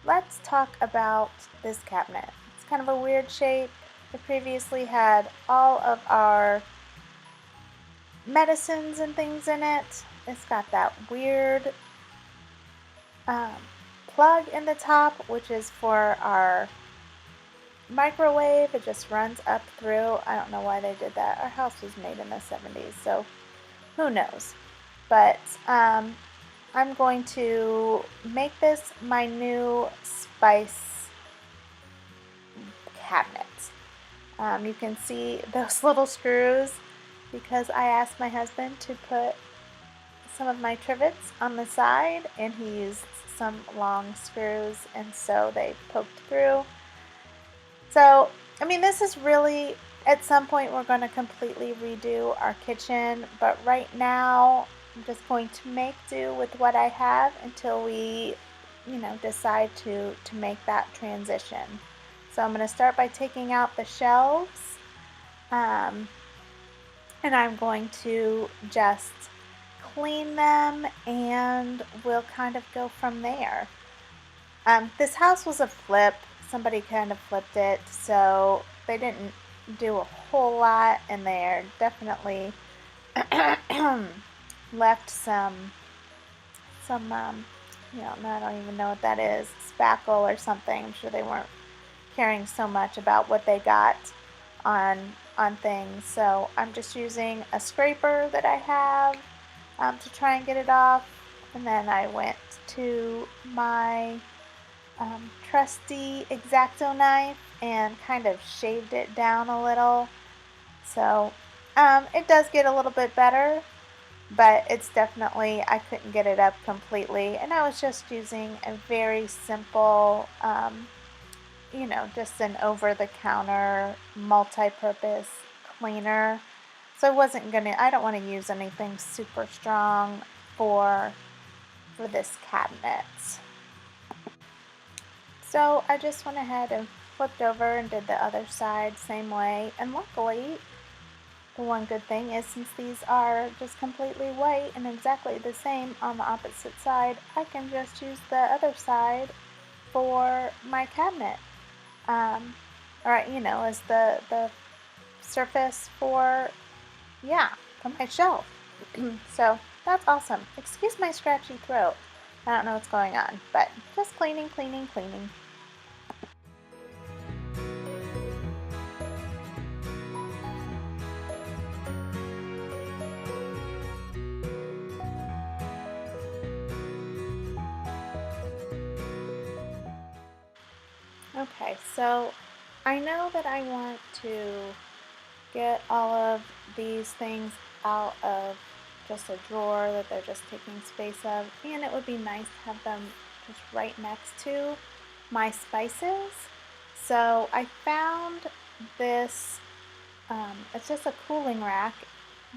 let's talk about this cabinet. It's kind of a weird shape. It previously had all of our medicines and things in it. It's got that weird um, plug in the top, which is for our microwave. It just runs up through. I don't know why they did that. Our house was made in the 70s, so who knows. But I'm going to make this my new spice cabinet. You can see those little screws because I asked my husband to put some of my trivets on the side and he used some long screws and so they poked through. So, I mean, this is really, at some point we're going to completely redo our kitchen, but right now I'm just going to make do with what I have until we, decide to make that transition. So I'm going to start by taking out the shelves, and I'm going to just clean them and we'll kind of go from there. This house was a flip. Somebody kind of flipped it, so they didn't do a whole lot in there. Definitely left some I don't even know what that is, spackle or something. I'm sure they weren't caring so much about what they got on things. So I'm just using a scraper that I have to try and get it off. And then I went to my trusty X-Acto knife and kind of shaved it down a little. So it does get a little bit better, but it's definitely, I couldn't get it up completely. And I was just using a very simple, just an over-the-counter multi-purpose cleaner. So I don't want to use anything super strong for this cabinet. So I just went ahead and flipped over and did the other side same way. And luckily, the one good thing is since these are just completely white and exactly the same on the opposite side, I can just use the other side for my cabinet. Or, as the surface for my shelf. So that's awesome. Excuse my scratchy throat. I don't know what's going on, but just cleaning, cleaning, cleaning. Okay, so I know that I want to get all of these things out of just a drawer that they're just taking space of, and it would be nice to have them just right next to my spices. So I found this, it's just a cooling rack.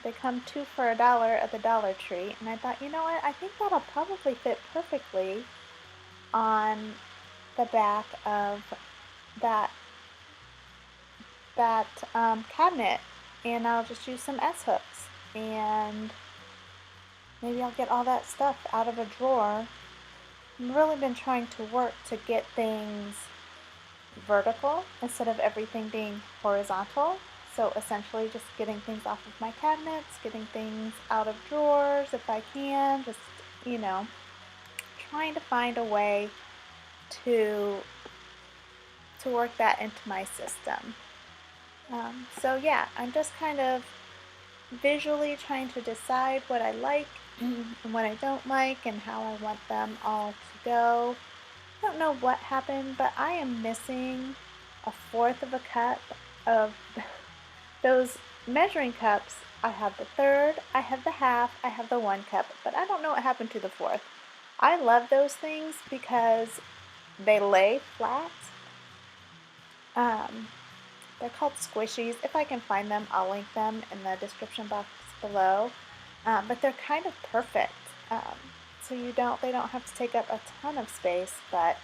They come 2 for $1 at the Dollar Tree, and I thought, you know what, I think that'll probably fit perfectly on the back of that cabinet, and I'll just use some S-hooks and maybe I'll get all that stuff out of a drawer. I've really been trying to work to get things vertical instead of everything being horizontal. So essentially just getting things off of my cabinets, getting things out of drawers if I can, just, trying to find a way to work that into my system. So yeah, I'm just kind of visually trying to decide what I like and what I don't like and how I want them all to go. I don't know what happened, but I am missing 1/4 of a cup of those measuring cups. I have the 1/3, I have the 1/2, I have the 1 cup, but I don't know what happened to the 4th. I love those things because they lay flat. They're called squishies. If I can find them, I'll link them in the description box below. But they're kind of perfect. So they don't have to take up a ton of space, but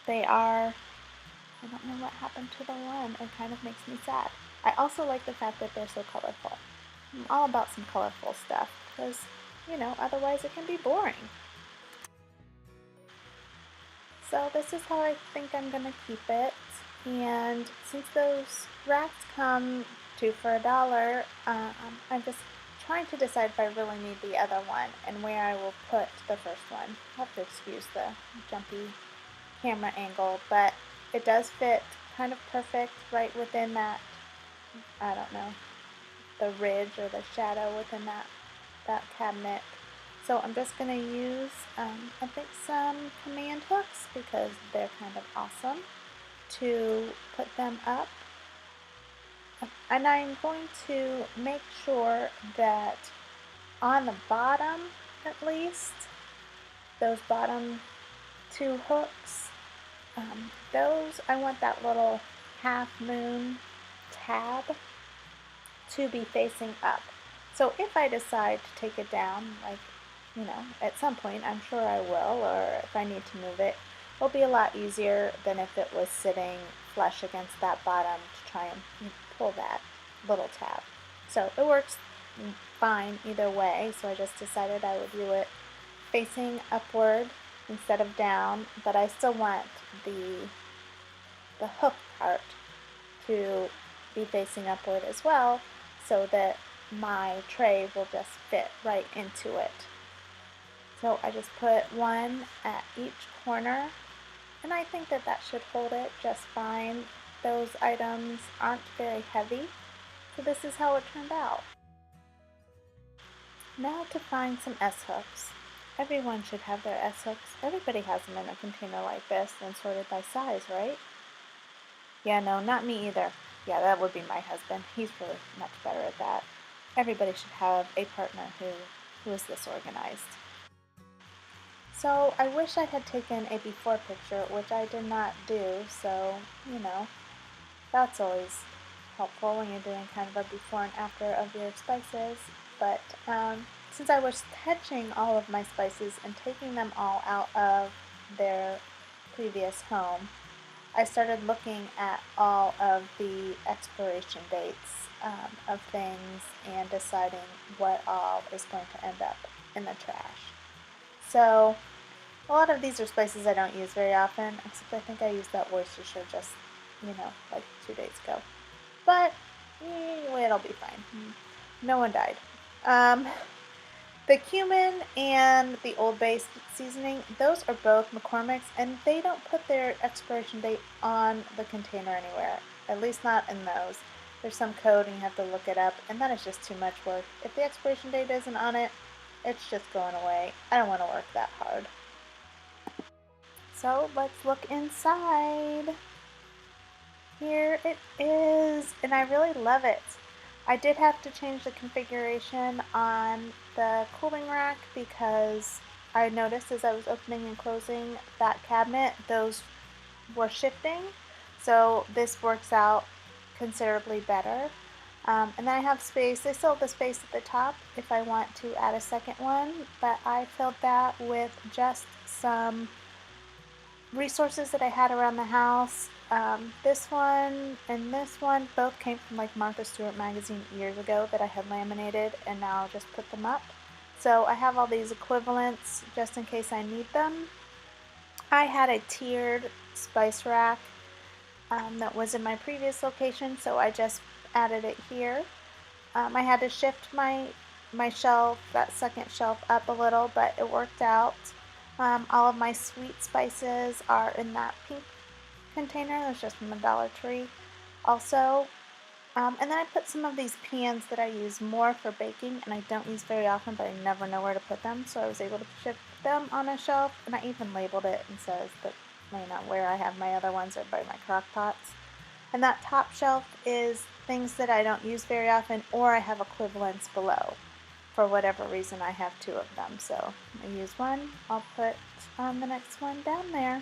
they are, I don't know what happened to the one. It kind of makes me sad. I also like the fact that they're so colorful. I'm all about some colorful stuff because, otherwise it can be boring. So this is how I think I'm gonna keep it. And since those racks come two for $1, I'm just trying to decide if I really need the other one and where I will put the first one. I'll have to excuse the jumpy camera angle, but it does fit kind of perfect right within that, I don't know, the ridge or the shadow within that cabinet. So I'm just going to use, I think, some command hooks because they're kind of awesome to put them up. And I'm going to make sure that on the bottom, at least, those bottom two hooks, those, I want that little half moon tab to be facing up. So if I decide to take it down, like, at some point, I'm sure I will, or if I need to move it, it'll be a lot easier than if it was sitting flush against that bottom to try and pull that little tab. So it works fine either way, so I just decided I would do it facing upward instead of down, but I still want the hook part to be facing upward as well so that my tray will just fit right into it. So I just put one at each corner, and I think that should hold it just fine. Those items aren't very heavy, so this is how it turned out. Now to find some S-hooks. Everyone should have their S-hooks. Everybody has them in a container like this and sorted by size, right? Yeah, no, not me either. Yeah, that would be my husband. He's really much better at that. Everybody should have a partner who is this organized. So I wish I had taken a before picture, which I did not do, so, that's always helpful when you're doing kind of a before and after of your spices. But since I was touching all of my spices and taking them all out of their previous home, I started looking at all of the expiration dates of things and deciding what all is going to end up in the trash. So a lot of these are spices I don't use very often, except I think I used that Worcestershire just, like 2 days ago. But it'll be fine. No one died. The cumin and the Old Bay seasoning, those are both McCormick's, and they don't put their expiration date on the container anywhere, at least not in those. There's some code and you have to look it up, and that is just too much work. If the expiration date isn't on it, it's just going away. I don't want to work that hard. So let's look inside. Here it is, and I really love it. I did have to change the configuration on the cooling rack because I noticed as I was opening and closing that cabinet, those were shifting. So this works out considerably better. And then I have space. I still have the space at the top if I want to add a second one, but I filled that with just some resources that I had around the house. This one and this one both came from like Martha Stewart magazine years ago that I had laminated and now just put them up. So I have all these equivalents just in case I need them. I had a tiered spice rack that was in my previous location, so I just added it here. I had to shift my shelf, that second shelf, up a little, but it worked out. All of my sweet spices are in that pink container. That's just from the Dollar Tree also. And then I put some of these pans that I use more for baking and I don't use very often, but I never know where to put them, so I was able to shift them on a shelf, and I even labeled it and says that, where I have my other ones are by my crock pots. And that top shelf is things that I don't use very often, or I have equivalents below. For whatever reason, I have two of them, so I use one. I'll put the next one down there.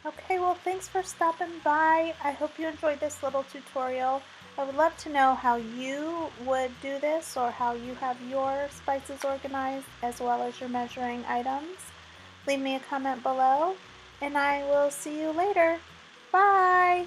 Okay, well, thanks for stopping by. I hope you enjoyed this little tutorial. I would love to know how you would do this or how you have your spices organized as well as your measuring items. Leave me a comment below, and I will see you later. Bye!